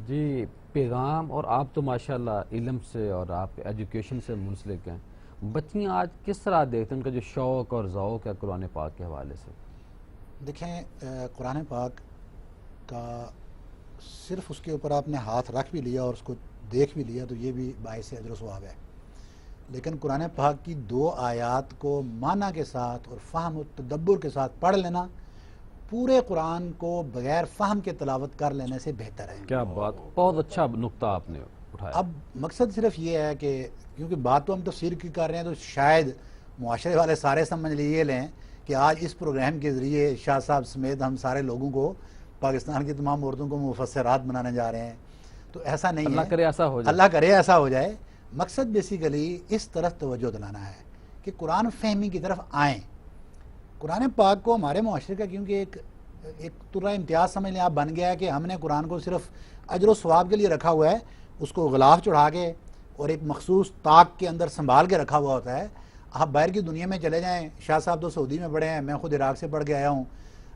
جی پیغام، اور آپ تو ماشاءاللہ علم سے اور آپ ایجوکیشن سے منسلک ہیں، بچیاں آج کس طرح دیکھتے ہیں ان کا جو شوق اور ذوق ہے قرآن پاک کے حوالے سے؟ دیکھیں قرآن پاک کا صرف اس کے اوپر آپ نے ہاتھ رکھ بھی لیا اور اس کو دیکھ بھی لیا تو یہ بھی باعث اجر و ثواب ہے، لیکن قرآن پاک کی 2 آیات کو معنی کے ساتھ اور فہم و تدبر کے ساتھ پڑھ لینا پورے قرآن کو بغیر فہم کے تلاوت کر لینے سے بہتر ہے۔ کیا بات، بہت اچھا نقطہ آپ نے اٹھایا۔ اب مقصد صرف یہ ہے کہ کیونکہ بات تو ہم تفسیر کی کر رہے ہیں تو شاید معاشرے والے سارے سمجھ لیے لیں کہ آج اس پروگرام کے ذریعے شاہ صاحب سمیت ہم سارے لوگوں کو، پاکستان کی تمام عورتوں کو مفسرات بنانے جا رہے ہیں، تو ایسا نہیں ہے۔ اللہ کرے ایسا ہو جائے، اللہ کرے ایسا ہو جائے۔ مقصد بیسیکلی اس طرف توجہ دلانا ہے کہ قرآن فہمی کی طرف آئیں۔ قرآن پاک کو ہمارے معاشرے کا کیونکہ ایک طرح امتیاز سمجھ لیں آپ بن گیا ہے کہ ہم نے قرآن کو صرف اجر و ثواب کے لیے رکھا ہوا ہے، اس کو غلاف چڑھا کے اور ایک مخصوص طاق کے اندر سنبھال کے رکھا ہوا ہوتا ہے۔ آپ باہر کی دنیا میں چلے جائیں، شاہ صاحب تو سعودی میں پڑھے ہیں، میں خود عراق سے پڑھ کے آیا ہوں،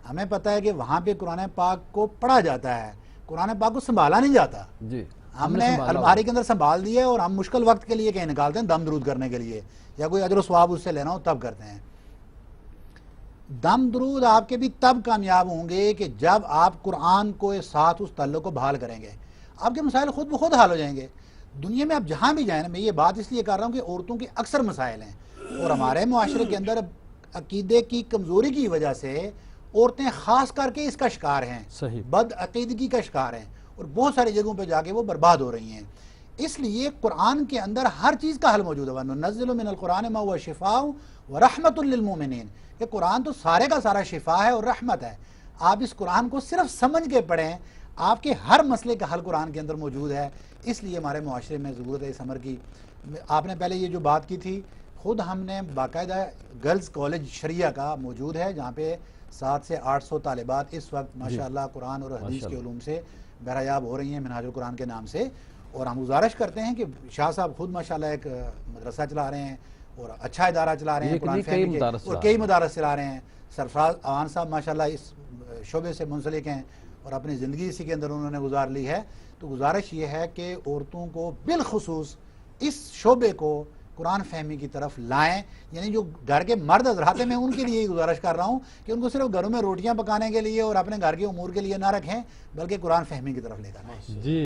ہمیں پتہ ہے کہ وہاں پہ قرآن پاک کو پڑھا جاتا ہے، قرآن پاک کو سنبھالا نہیں جاتا۔ جی ہم نے الماری کے اندر سنبھال دیا ہے اور ہم مشکل وقت کے لیے کہیں نکالتے ہیں دم درود کرنے کے لیے یا کوئی اجر و ثواب اس سے لینا ہو تب کرتے ہیں۔ دم درود آپ کے بھی تب کامیاب ہوں گے کہ جب آپ قرآن کو ساتھ اس تعلق کو بحال کریں گے، آپ کے مسائل خود بخود حل ہو جائیں گے۔ دنیا میں آپ جہاں بھی جائیں نا، میں یہ بات اس لیے کر رہا ہوں کہ عورتوں کے اکثر مسائل ہیں اور ہمارے معاشرے کے اندر عقیدے کی کمزوری کی وجہ سے عورتیں خاص کر کے اس کا شکار ہیں، صحیح، بد عقیدگی کا شکار ہیں اور بہت ساری جگہوں پہ جا کے وہ برباد ہو رہی ہیں۔ اس لیے قرآن کے اندر ہر چیز کا حل موجود ہے۔ وَنُنَزِّلُ مِنَ الْقُرْآنِ مَا هُوَ شِفَاءٌ وَرَحْمَةٌ لِّلْمُؤْمِنِينَ، کہ قرآن تو سارے کا سارا شفا ہے اور رحمت ہے۔ آپ اس قرآن کو صرف سمجھ کے پڑھیں، آپ کے ہر مسئلے کا حل قرآن کے اندر موجود ہے۔ اس لیے ہمارے معاشرے میں ضرورت ہے اس امر کی۔ آپ نے پہلے یہ جو بات کی تھی، خود ہم نے باقاعدہ گرلز کالج شریعہ کا موجود ہے جہاں پہ 700 سے 800 طالبات اس وقت ماشاءاللہ قرآن اور حدیث کے علوم سے بہریاب ہو رہی ہیں منہاج القرآن کے نام سے، اور ہم گزارش کرتے ہیں کہ شاہ صاحب خود ماشاءاللہ ایک مدرسہ چلا رہے ہیں اور اچھا ادارہ چلا رہے ہیں قرآن فہمی کے، اور کئی مدارس چلا رہے ہیں۔ سرفراز اوان صاحب ماشاءاللہ اس شعبے سے منسلک ہیں اور اپنی زندگی اسی کے اندر انہوں نے گزار لی ہے۔ تو گزارش یہ ہے کہ عورتوں کو بالخصوص اس شعبے کو قرآن فہمی کی طرف لائیں، یعنی جو گھر کے مرد حضرات ہیں میں ان کے لیے گزارش کر رہا ہوں کہ ان کو صرف گھروں میں روٹیاں پکانے کے لیے اور اپنے گھر کے امور کے لیے نہ رکھیں بلکہ قرآن فہمی کی طرف لے کر آئیں۔